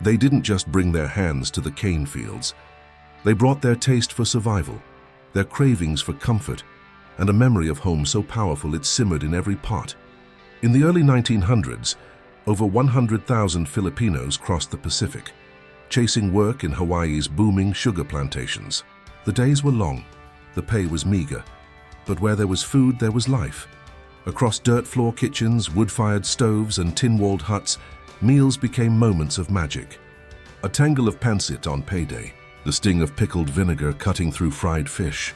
They didn't just bring their hands to the cane fields. They brought their taste for survival, their cravings for comfort, and a memory of home so powerful it simmered in every pot. In the early 1900s, over 100,000 Filipinos crossed the Pacific, chasing work in Hawaii's booming sugar plantations. The days were long, the pay was meager, but where there was food, there was life. Across dirt floor kitchens, wood-fired stoves, and tin-walled huts, meals became moments of magic. A tangle of pancit on payday, the sting of pickled vinegar cutting through fried fish,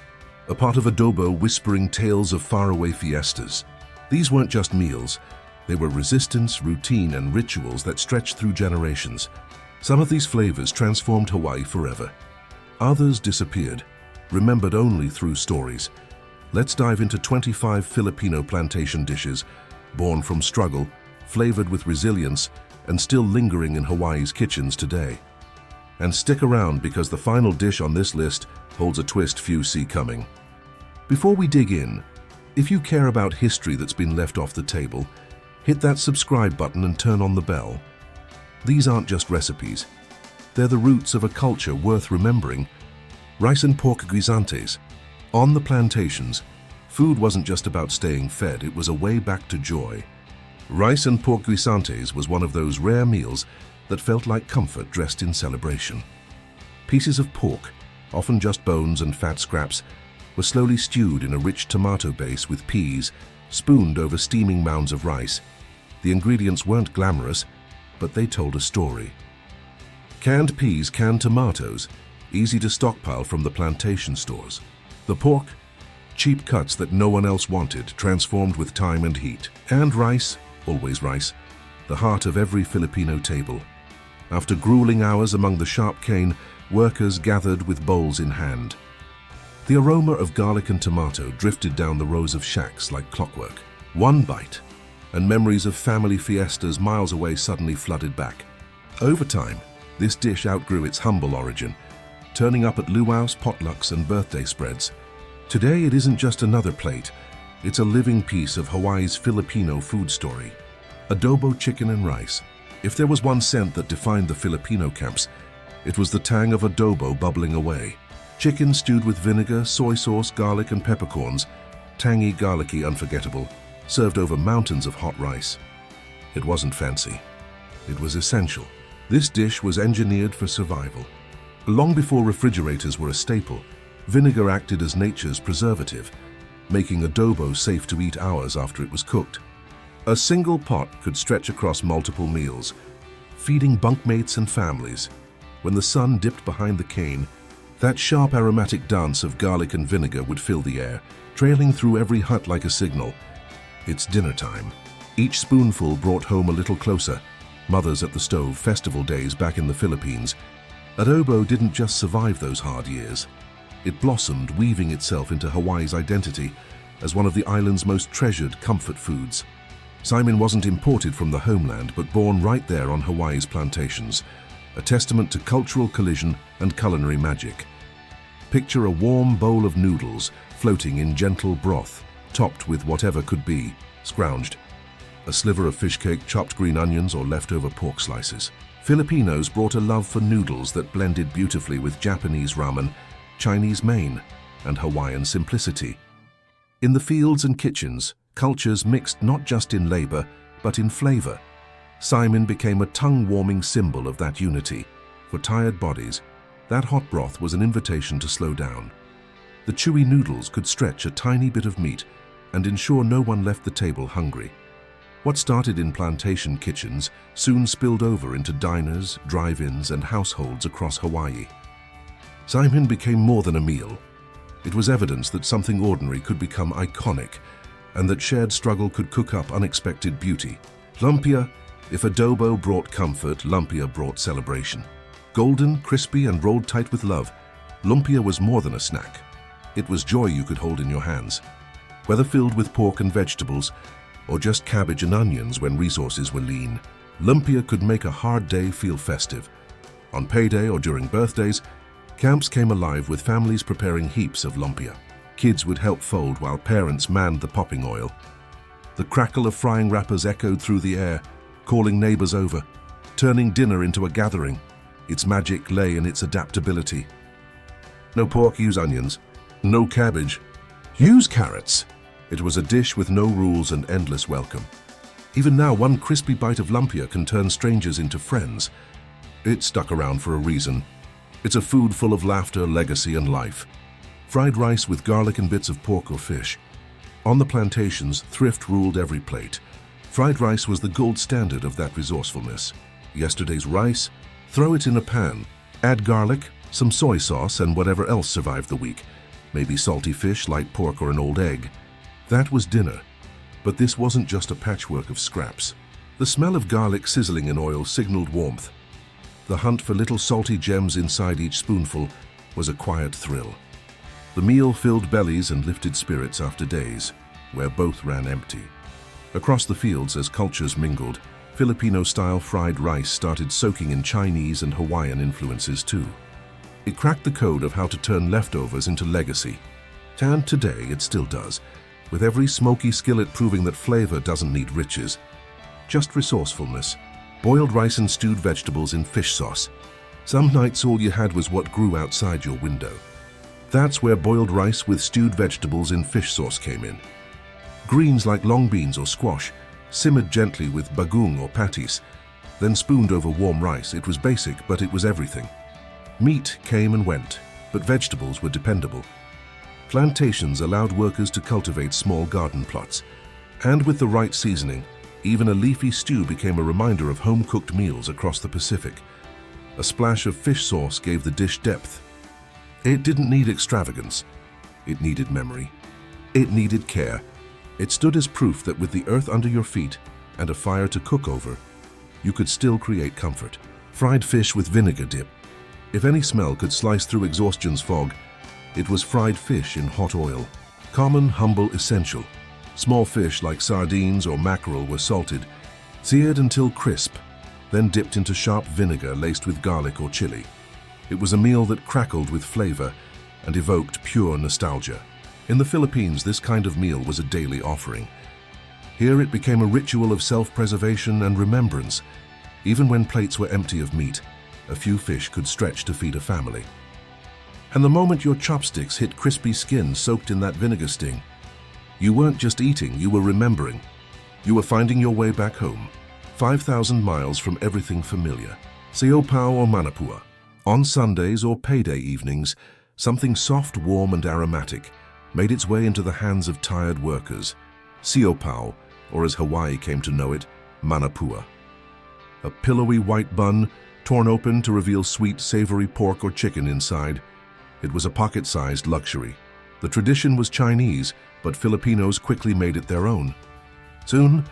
a pot of adobo whispering tales of faraway fiestas. These weren't just meals, they were resistance, routine, and rituals that stretched through generations. Some of these flavors transformed Hawaii forever. Others disappeared, remembered only through stories. Let's dive into 25 Filipino plantation dishes, born from struggle, flavored with resilience, and still lingering in Hawaii's kitchens today. And stick around because the final dish on this list holds a twist few see coming. Before we dig in, if you care about history that's been left off the table, hit that subscribe button and turn on the bell. These aren't just recipes. They're the roots of a culture worth remembering. Rice and pork guisantes. On the plantations, food wasn't just about staying fed, it was a way back to joy. Rice and pork guisantes was one of those rare meals that felt like comfort dressed in celebration. Pieces of pork, often just bones and fat scraps, were slowly stewed in a rich tomato base with peas, spooned over steaming mounds of rice. The ingredients weren't glamorous, but they told a story. Canned peas, canned tomatoes, easy to stockpile from the plantation stores. The pork, cheap cuts that no one else wanted, transformed with time and heat. And rice, always rice, the heart of every Filipino table. After grueling hours among the sharp cane, workers gathered with bowls in hand. The aroma of garlic and tomato drifted down the rows of shacks like clockwork. One bite, and memories of family fiestas miles away suddenly flooded back. Over time, this dish outgrew its humble origin, turning up at luau's, potlucks, and birthday spreads. Today, it isn't just another plate. It's a living piece of Hawaii's Filipino food story. Adobo chicken and rice. If there was one scent that defined the Filipino camps, it was the tang of adobo bubbling away. Chicken stewed with vinegar, soy sauce, garlic, and peppercorns, tangy, garlicky, unforgettable, served over mountains of hot rice. It wasn't fancy. It was essential. This dish was engineered for survival. Long before refrigerators were a staple, vinegar acted as nature's preservative, making adobo safe to eat hours after it was cooked. A single pot could stretch across multiple meals, feeding bunkmates and families. When the sun dipped behind the cane, that sharp aromatic dance of garlic and vinegar would fill the air, trailing through every hut like a signal. It's dinner time. Each spoonful brought home a little closer. Mothers at the stove, festival days back in the Philippines. Adobo didn't just survive those hard years. It blossomed, weaving itself into Hawaii's identity as one of the island's most treasured comfort foods. Simon wasn't imported from the homeland, but born right there on Hawaii's plantations, a testament to cultural collision and culinary magic. Picture a warm bowl of noodles floating in gentle broth, topped with whatever could be, scrounged. A sliver of fish cake, chopped green onions, or leftover pork slices. Filipinos brought a love for noodles that blended beautifully with Japanese ramen, Chinese mein, and Hawaiian simplicity. In the fields and kitchens, cultures mixed not just in labor, but in flavor. Simon became a tongue-warming symbol of that unity. For tired bodies, that hot broth was an invitation to slow down. The chewy noodles could stretch a tiny bit of meat and ensure no one left the table hungry. What started in plantation kitchens soon spilled over into diners, drive-ins, and households across Hawaii. Simon became more than a meal. It was evidence that something ordinary could become iconic, and that shared struggle could cook up unexpected beauty. Lumpia, if adobo brought comfort, lumpia brought celebration. Golden, crispy, and rolled tight with love, lumpia was more than a snack. It was joy you could hold in your hands. Whether filled with pork and vegetables, or just cabbage and onions when resources were lean, lumpia could make a hard day feel festive. On payday or during birthdays, camps came alive with families preparing heaps of lumpia. Kids would help fold while parents manned the popping oil. The crackle of frying wrappers echoed through the air, calling neighbors over. turning dinner into a gathering. Its magic lay in its adaptability. No pork, use onions. No cabbage, use carrots. It was a dish with no rules and endless welcome. Even now, one crispy bite of lumpia can turn strangers into friends. It stuck around for a reason. It's a food full of laughter, legacy, and life. Fried rice with garlic and bits of pork or fish. On the plantations, thrift ruled every plate. Fried rice was the gold standard of that resourcefulness. Yesterday's rice, throw it in a pan, add garlic, some soy sauce, and whatever else survived the week. Maybe salty fish, light pork, or an old egg. That was dinner. But this wasn't just a patchwork of scraps. The smell of garlic sizzling in oil signaled warmth. The hunt for little salty gems inside each spoonful was a quiet thrill. The meal filled bellies and lifted spirits after days where both ran empty. Across the fields, as cultures mingled, Filipino-style fried rice started soaking in Chinese and Hawaiian influences too. It cracked the code of how to turn leftovers into legacy. And today it still does, with every smoky skillet proving that flavor doesn't need riches, just resourcefulness. Boiled rice and stewed vegetables in fish sauce. Some nights all you had was what grew outside your window. That's where boiled rice with stewed vegetables in fish sauce came in. Greens like long beans or squash, simmered gently with bagoong or patties, then spooned over warm rice. It was basic, but it was everything. Meat came and went, but vegetables were dependable. Plantations allowed workers to cultivate small garden plots, and with the right seasoning, even a leafy stew became a reminder of home-cooked meals across the Pacific. A splash of fish sauce gave the dish depth. It didn't need extravagance. It needed memory. It needed care. It stood as proof that with the earth under your feet and a fire to cook over, you could still create comfort. Fried fish with vinegar dip. If any smell could slice through exhaustion's fog, it was fried fish in hot oil. Common, humble, essential. Small fish like sardines or mackerel were salted, seared until crisp, then dipped into sharp vinegar laced with garlic or chili. It was a meal that crackled with flavor and evoked pure nostalgia. In the Philippines, this kind of meal was a daily offering. Here it became a ritual of self-preservation and remembrance. Even when plates were empty of meat, a few fish could stretch to feed a family. And the moment your chopsticks hit crispy skin soaked in that vinegar sting, you weren't just eating, you were remembering. You were finding your way back home, 5,000 miles from everything familiar. Siopaw or manapua. On Sundays or payday evenings, something soft, warm, and aromatic made its way into the hands of tired workers. Siopaw, or as Hawaii came to know it, manapua. A pillowy white bun, torn open to reveal sweet, savory pork or chicken inside. It was a pocket-sized luxury. The tradition was Chinese, but Filipinos quickly made it their own. Soon,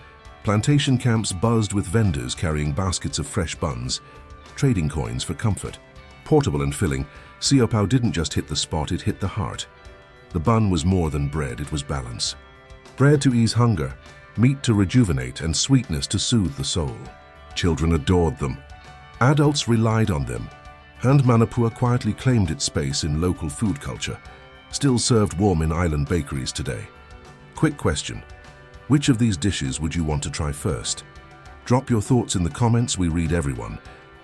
plantation camps buzzed with vendors carrying baskets of fresh buns, trading coins for comfort. Portable and filling, siopaw didn't just hit the spot, it hit the heart. The bun was more than bread, it was balance. Bread to ease hunger, meat to rejuvenate, and sweetness to soothe the soul. Children adored them. Adults relied on them, and manapua quietly claimed its space in local food culture, still served warm in island bakeries today. Quick question, which of these dishes would you want to try first? Drop your thoughts in the comments, we read everyone.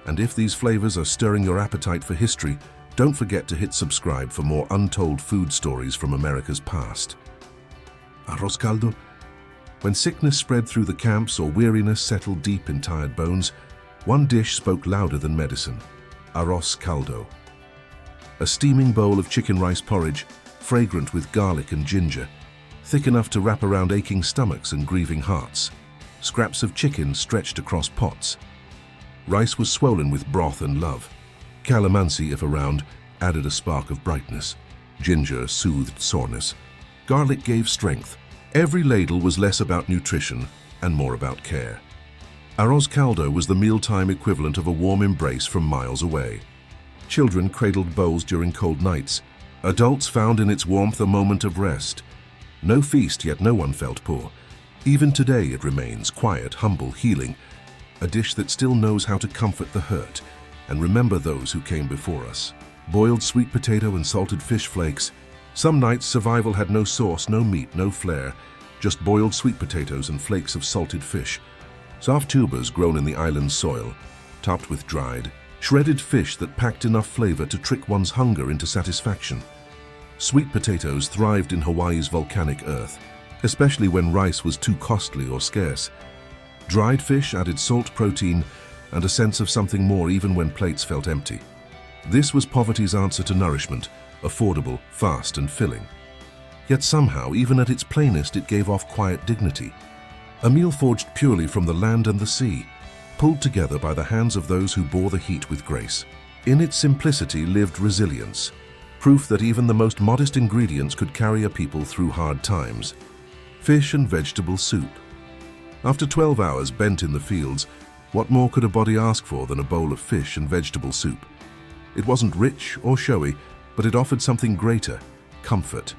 And if these flavors are stirring your appetite for history, don't forget to hit subscribe for more untold food stories from America's past. Arroz caldo? When sickness spread through the camps or weariness settled deep in tired bones, one dish spoke louder than medicine: arroz caldo. A steaming bowl of chicken rice porridge, fragrant with garlic and ginger, thick enough to wrap around aching stomachs and grieving hearts. Scraps of chicken stretched across pots. Rice was swollen with broth and love. Calamansi, if around, added a spark of brightness. Ginger soothed soreness. Garlic gave strength. Every ladle was less about nutrition and more about care. Arroz caldo was the mealtime equivalent of a warm embrace from miles away. Children cradled bowls during cold nights. Adults found in its warmth a moment of rest. No feast, yet no one felt poor. Even today it remains quiet, humble, healing, a dish that still knows how to comfort the hurt and remember those who came before us. Boiled sweet potato and salted fish flakes. Some nights survival had no sauce, no meat, no flair, just boiled sweet potatoes and flakes of salted fish. Soft tubers grown in the island's soil. topped with dried, shredded fish that packed enough flavor to trick one's hunger into satisfaction. Sweet potatoes thrived in Hawaii's volcanic earth, especially when rice was too costly or scarce. Dried fish added salt, protein, and a sense of something more even when plates felt empty. This was poverty's answer to nourishment, affordable, fast, and filling. Yet somehow, even at its plainest, it gave off quiet dignity. A meal forged purely from the land and the sea, pulled together by the hands of those who bore the heat with grace. In its simplicity lived resilience, proof that even the most modest ingredients could carry a people through hard times. Fish and vegetable soup. After 12 hours bent in the fields, what more could a body ask for than a bowl of fish and vegetable soup? It wasn't rich or showy, but it offered something greater, comfort.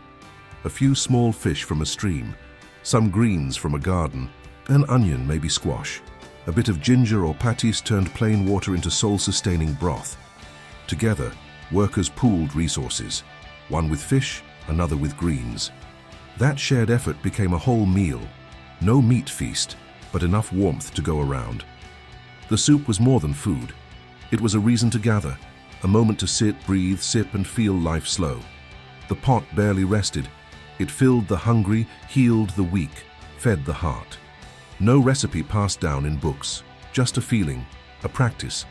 A few small fish from a stream, some greens from a garden, an onion, maybe squash, a bit of ginger or patis turned plain water into soul-sustaining broth. Together, workers pooled resources, one with fish, another with greens. That shared effort became a whole meal. No meat feast, but enough warmth to go around. The soup was more than food. It was a reason to gather, a moment to sit, breathe, sip, and feel life slow. The pot barely rested. It filled the hungry, healed the weak, fed the heart. No recipe passed down in books, just a feeling, a practice,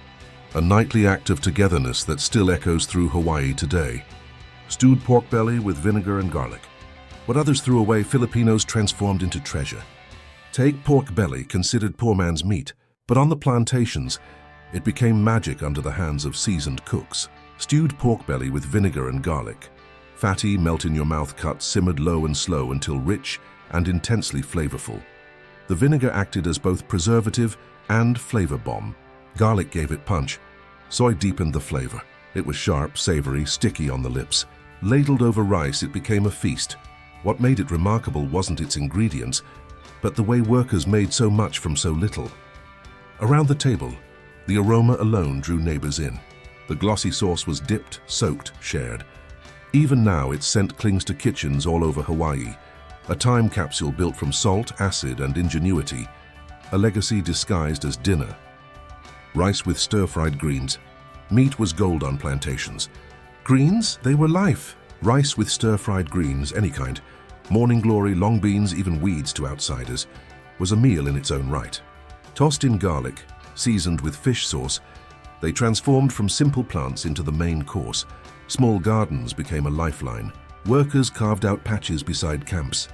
a nightly act of togetherness that still echoes through Hawaii today. Stewed pork belly with vinegar and garlic. What others threw away, Filipinos transformed into treasure. Take pork belly, considered poor man's meat, but on the plantations, it became magic under the hands of seasoned cooks. Stewed pork belly with vinegar and garlic. Fatty, melt-in-your-mouth cuts simmered low and slow until rich and intensely flavorful. The vinegar acted as both preservative and flavor bomb. Garlic gave it punch. Soy deepened the flavor. It was sharp, savory, sticky on the lips. Ladled over rice, it became a feast. What made it remarkable wasn't its ingredients, but the way workers made so much from so little. Around the table, the aroma alone drew neighbors in. The glossy sauce was dipped, soaked, shared. Even now, its scent clings to kitchens all over Hawaii, a time capsule built from salt, acid, and ingenuity, a legacy disguised as dinner. Rice with stir-fried greens. Meat was gold on plantations. Greens, they were life. Rice with stir-fried greens, any kind, morning glory, long beans, even weeds to outsiders, was a meal in its own right. Tossed in garlic, seasoned with fish sauce, they transformed from simple plants into the main course. Small gardens became a lifeline. Workers carved out patches beside camps,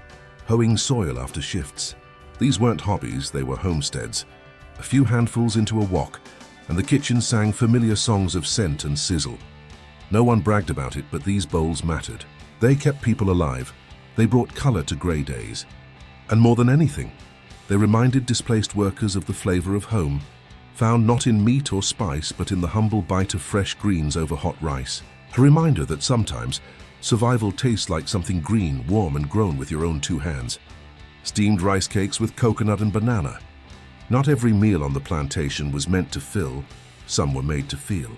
hoeing soil after shifts. These weren't hobbies, they were homesteads. A few handfuls into a wok, and the kitchen sang familiar songs of scent and sizzle. No one bragged about it, but these bowls mattered. They kept people alive. They brought color to gray days. And more than anything, they reminded displaced workers of the flavor of home, found not in meat or spice, but in the humble bite of fresh greens over hot rice. A reminder that sometimes survival tastes like something green, warm, and grown with your own two hands. Steamed rice cakes with coconut and banana. Not every meal on the plantation was meant to fill, some were made to feel.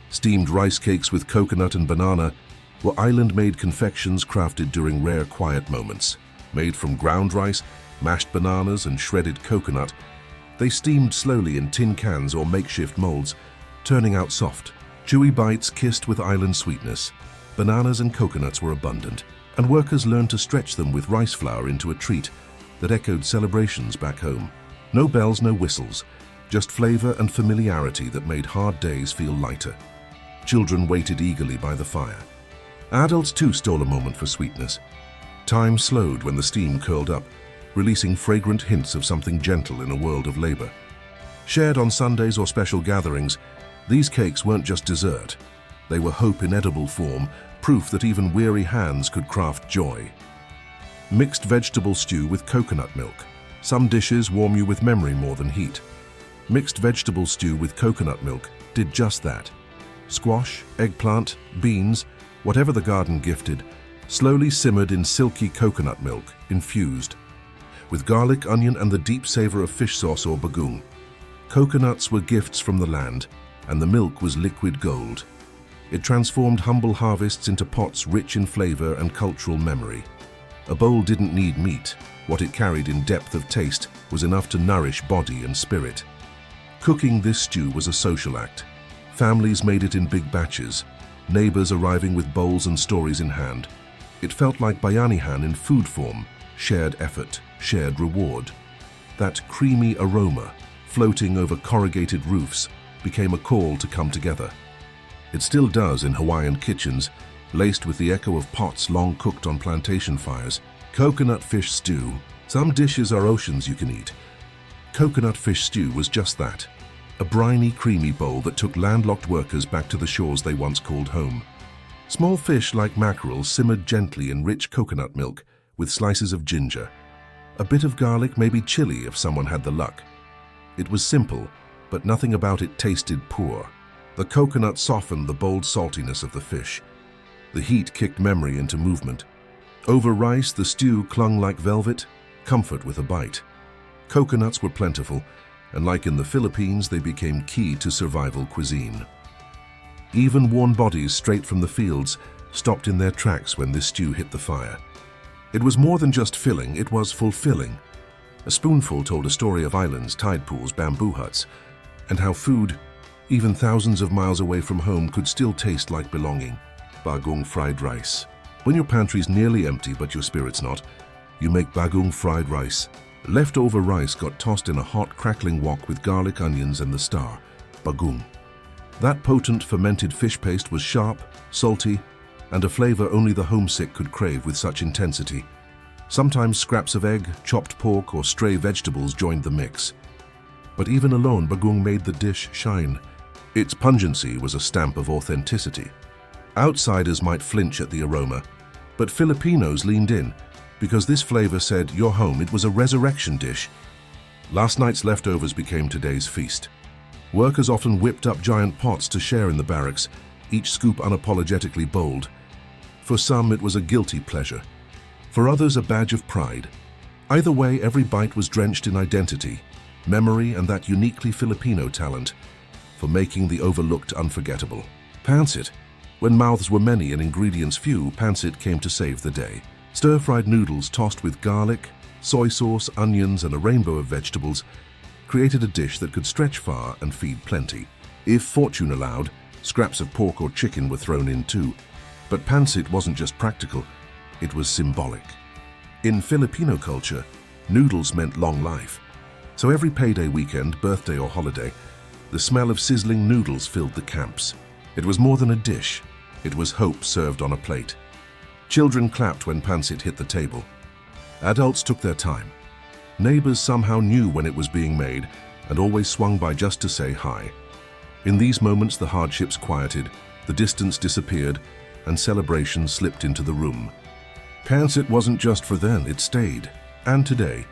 Steamed rice cakes with coconut and banana were island-made confections crafted during rare quiet moments. Made from ground rice, mashed bananas, and shredded coconut, they steamed slowly in tin cans or makeshift molds, turning out soft, chewy bites kissed with island sweetness. Bananas and coconuts were abundant, and workers learned to stretch them with rice flour into a treat that echoed celebrations back home. No bells, no whistles, just flavor and familiarity that made hard days feel lighter. Children waited eagerly by the fire. Adults too stole a moment for sweetness. Time slowed when the steam curled up, releasing fragrant hints of something gentle in a world of labor. Shared on Sundays or special gatherings, these cakes weren't just dessert. They were hope in edible form, proof that even weary hands could craft joy. Mixed vegetable stew with coconut milk. Some dishes warm you with memory more than heat. Mixed vegetable stew with coconut milk did just that. Squash, eggplant, beans, whatever the garden gifted, slowly simmered in silky coconut milk, infused, with garlic, onion, and the deep savor of fish sauce or bagoong. Coconuts were gifts from the land, and the milk was liquid gold. It transformed humble harvests into pots rich in flavor and cultural memory. A bowl didn't need meat. What it carried in depth of taste was enough to nourish body and spirit. Cooking this stew was a social act. Families made it in big batches, neighbors arriving with bowls and stories in hand. It felt like bayanihan in food form, shared effort, shared reward. That creamy aroma, floating over corrugated roofs, became a call to come together. It still does in Hawaiian kitchens, laced with the echo of pots long cooked on plantation fires. Coconut fish stew. Some dishes are oceans you can eat. Coconut fish stew was just that. A briny, creamy bowl that took landlocked workers back to the shores they once called home. Small fish like mackerel simmered gently in rich coconut milk with slices of ginger. A bit of garlic, maybe chili if someone had the luck. It was simple, but nothing about it tasted poor. The coconut softened the bold saltiness of the fish. The heat kicked memory into movement. Over rice, the stew clung like velvet, comfort with a bite. Coconuts were plentiful, and like in the Philippines, they became key to survival cuisine. Even worn bodies straight from the fields stopped in their tracks when this stew hit the fire. It was more than just filling, it was fulfilling. A spoonful told a story of islands, tide pools, bamboo huts, and how food, even thousands of miles away from home, could still taste like belonging. Bagong fried rice. When your pantry's nearly empty but your spirit's not, you make bagong fried rice. Leftover rice got tossed in a hot, crackling wok with garlic, onions, and the star, bagong. That potent fermented fish paste was sharp, salty, and a flavor only the homesick could crave with such intensity. Sometimes scraps of egg, chopped pork, or stray vegetables joined the mix. But even alone, bagong made the dish shine. Its pungency was a stamp of authenticity. Outsiders might flinch at the aroma, but Filipinos leaned in, because this flavor said, "You're home." It was a resurrection dish. Last night's leftovers became today's feast. Workers often whipped up giant pots to share in the barracks, each scoop unapologetically bold. For some, it was a guilty pleasure. For others, a badge of pride. Either way, every bite was drenched in identity, memory, and that uniquely Filipino talent for making the overlooked unforgettable. Pancit. When mouths were many and ingredients few, pancit came to save the day. Stir-fried noodles tossed with garlic, soy sauce, onions, and a rainbow of vegetables created a dish that could stretch far and feed plenty. If fortune allowed, scraps of pork or chicken were thrown in too. But pancit wasn't just practical, it was symbolic. In Filipino culture, noodles meant long life. So every payday weekend, birthday or holiday, the smell of sizzling noodles filled the camps. It was more than a dish, it was hope served on a plate. Children clapped when pancit hit the table. Adults took their time. Neighbors somehow knew when it was being made and always swung by just to say hi. In these moments, the hardships quieted, the distance disappeared, and celebration slipped into the room. Pancit wasn't just for then, it stayed. And today,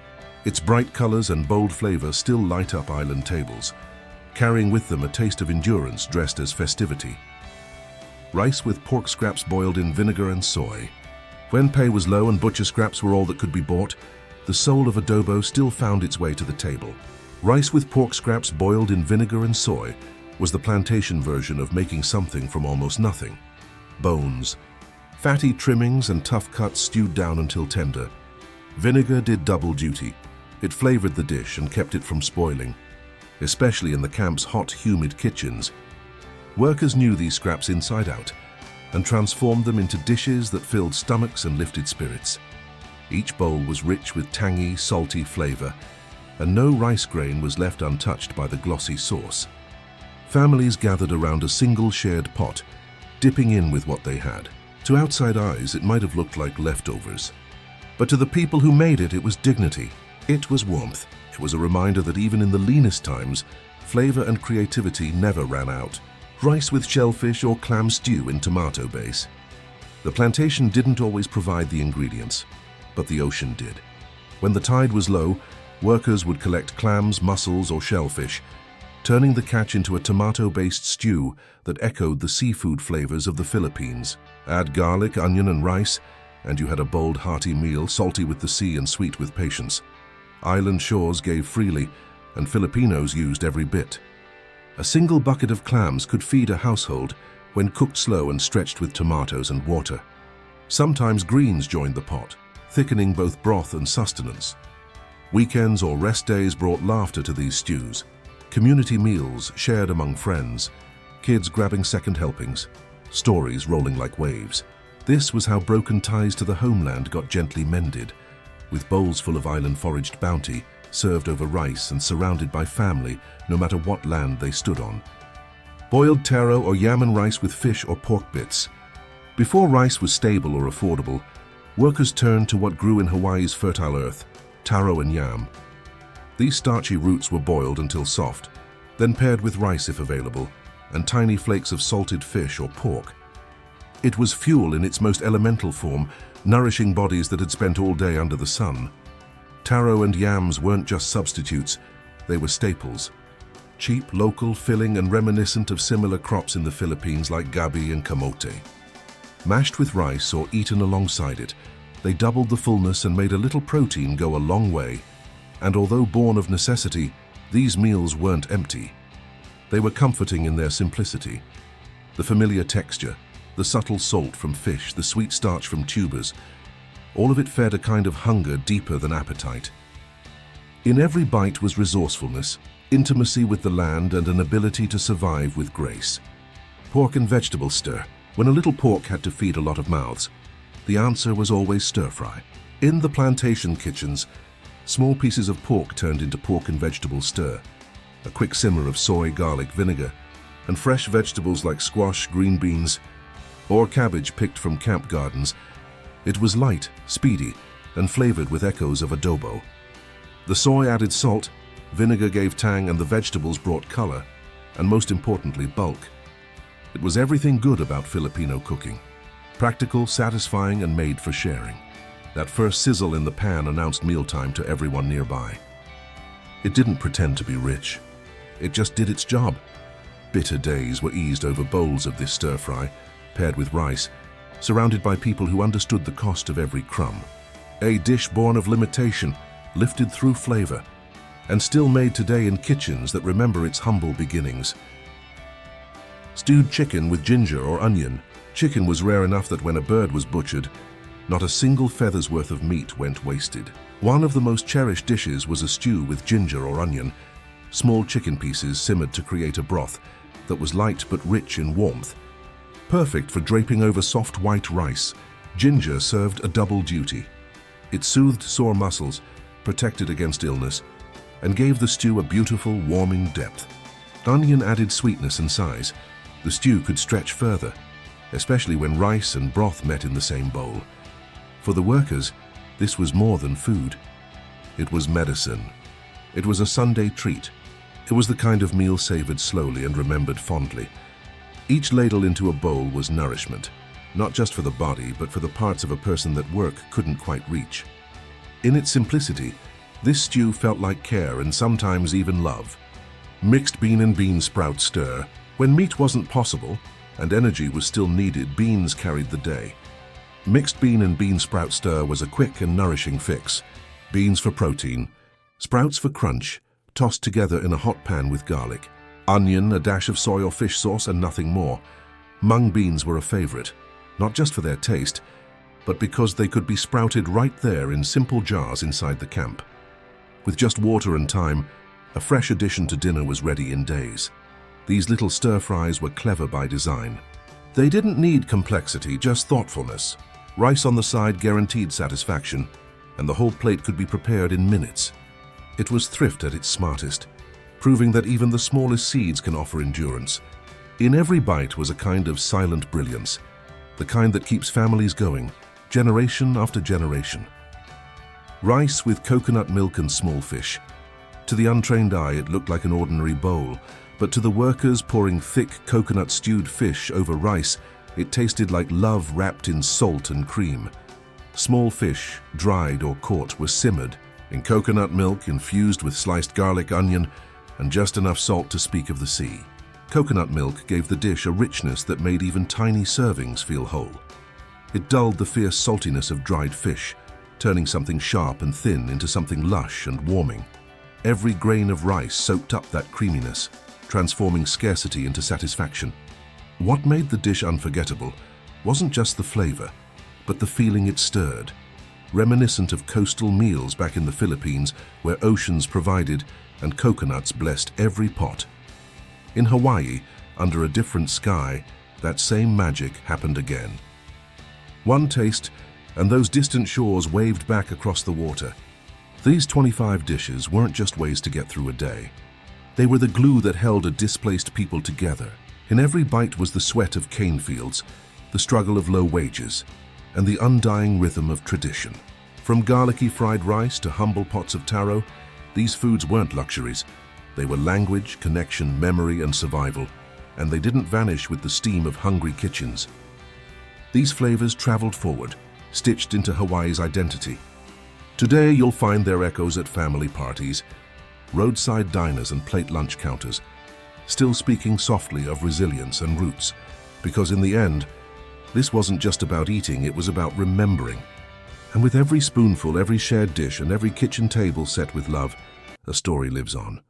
its bright colors and bold flavor still light up island tables, carrying with them a taste of endurance dressed as festivity. Rice with pork scraps boiled in vinegar and soy. When pay was low and butcher scraps were all that could be bought, the soul of adobo still found its way to the table. Rice with pork scraps boiled in vinegar and soy was the plantation version of making something from almost nothing. Bones, fatty trimmings and tough cuts stewed down until tender. Vinegar did double duty. It flavored the dish and kept it from spoiling, especially in the camp's hot, humid kitchens. Workers knew these scraps inside out and transformed them into dishes that filled stomachs and lifted spirits. Each bowl was rich with tangy, salty flavor, and no rice grain was left untouched by the glossy sauce. Families gathered around a single shared pot, dipping in with what they had. To outside eyes, it might have looked like leftovers. But to the people who made it, it was dignity. It was warmth. It was a reminder that even in the leanest times, flavor and creativity never ran out. Rice with shellfish or clam stew in tomato base. The plantation didn't always provide the ingredients, but the ocean did. When the tide was low, workers would collect clams, mussels, or shellfish, turning the catch into a tomato-based stew that echoed the seafood flavors of the Philippines. Add garlic, onion, and rice, and you had a bold, hearty meal, salty with the sea and sweet with patience. Island shores gave freely, and Filipinos used every bit. A single bucket of clams could feed a household when cooked slow and stretched with tomatoes and water. Sometimes greens joined the pot, thickening both broth and sustenance. Weekends or rest days brought laughter to these stews. community meals shared among friends, kids grabbing second helpings, stories rolling like waves. This was how broken ties to the homeland got gently mended, with bowls full of island-foraged bounty, served over rice and surrounded by family, no matter what land they stood on. Boiled taro or yam and rice with fish or pork bits. Before rice was stable or affordable, workers turned to what grew in Hawaii's fertile earth, taro and yam. These starchy roots were boiled until soft, then paired with rice if available, and tiny flakes of salted fish or pork. It was fuel in its most elemental form, nourishing bodies that had spent all day under the sun. Taro and yams weren't just substitutes, they were staples. Cheap, local, filling, and reminiscent of similar crops in the Philippines like gabi and kamote. Mashed with rice or eaten alongside it, they doubled the fullness and made a little protein go a long way. And although born of necessity, these meals weren't empty. They were comforting in their simplicity. The familiar texture, the subtle salt from fish, the sweet starch from tubers, all of it fed a kind of hunger deeper than appetite. In every bite was resourcefulness, intimacy with the land, and an ability to survive with grace. Pork and vegetable stir. When a little pork had to feed a lot of mouths, the answer was always stir-fry. In the plantation kitchens, small pieces of pork turned into pork and vegetable stir, a quick simmer of soy, garlic, vinegar, and fresh vegetables like squash, green beans, or cabbage picked from camp gardens. It was light, speedy, and flavored with echoes of adobo. The soy added salt, vinegar gave tang, and the vegetables brought color, and most importantly, bulk. It was everything good about Filipino cooking. Practical, satisfying, and made for sharing. That first sizzle in the pan announced mealtime to everyone nearby. It didn't pretend to be rich. It just did its job. Bitter days were eased over bowls of this stir-fry, paired with rice, surrounded by people who understood the cost of every crumb. A dish born of limitation, lifted through flavor, and still made today in kitchens that remember its humble beginnings. Stewed chicken with ginger or onion. Chicken was rare enough that when a bird was butchered, not a single feather's worth of meat went wasted. One of the most cherished dishes was a stew with ginger or onion, small chicken pieces simmered to create a broth that was light but rich in warmth. Perfect for draping over soft white rice, ginger served a double duty. It soothed sore muscles, protected against illness, and gave the stew a beautiful, warming depth. Onion added sweetness and size. The stew could stretch further, especially when rice and broth met in the same bowl. For the workers, this was more than food. It was medicine. It was a Sunday treat. It was the kind of meal savored slowly and remembered fondly. Each ladle into a bowl was nourishment, not just for the body, but for the parts of a person that work couldn't quite reach. In its simplicity, this stew felt like care and sometimes even love. Mixed bean and bean sprout stir. When meat wasn't possible and energy was still needed, beans carried the day. Mixed bean and bean sprout stir was a quick and nourishing fix. Beans for protein, sprouts for crunch, tossed together in a hot pan with garlic. Onion, a dash of soy or fish sauce, and nothing more. Mung beans were a favorite, not just for their taste, but because they could be sprouted right there in simple jars inside the camp. With just water and time, a fresh addition to dinner was ready in days. These little stir-fries were clever by design. They didn't need complexity, just thoughtfulness. Rice on the side guaranteed satisfaction, and the whole plate could be prepared in minutes. It was thrift at its smartest, proving that even the smallest seeds can offer endurance. In every bite was a kind of silent brilliance, the kind that keeps families going, generation after generation. Rice with coconut milk and small fish. To the untrained eye, it looked like an ordinary bowl, but to the workers pouring thick coconut stewed fish over rice, it tasted like love wrapped in salt and cream. Small fish, dried or caught, were simmered in coconut milk infused with sliced garlic, onion, and just enough salt to speak of the sea. Coconut milk gave the dish a richness that made even tiny servings feel whole. It dulled the fierce saltiness of dried fish, turning something sharp and thin into something lush and warming. Every grain of rice soaked up that creaminess, transforming scarcity into satisfaction. What made the dish unforgettable wasn't just the flavor, but the feeling it stirred. reminiscent of coastal meals back in the Philippines where oceans provided and coconuts blessed every pot. In Hawaii, under a different sky, that same magic happened again. One taste, and those distant shores waved back across the water. These 25 dishes weren't just ways to get through a day. They were the glue that held a displaced people together. In every bite was the sweat of cane fields, the struggle of low wages, and the undying rhythm of tradition. From garlicky fried rice to humble pots of taro, these foods weren't luxuries. They were language, connection, memory, and survival, and they didn't vanish with the steam of hungry kitchens. These flavors traveled forward, stitched into Hawaii's identity. Today, you'll find their echoes at family parties, roadside diners and plate lunch counters, still speaking softly of resilience and roots, because in the end, this wasn't just about eating, it was about remembering. And with every spoonful, every shared dish, and every kitchen table set with love, a story lives on.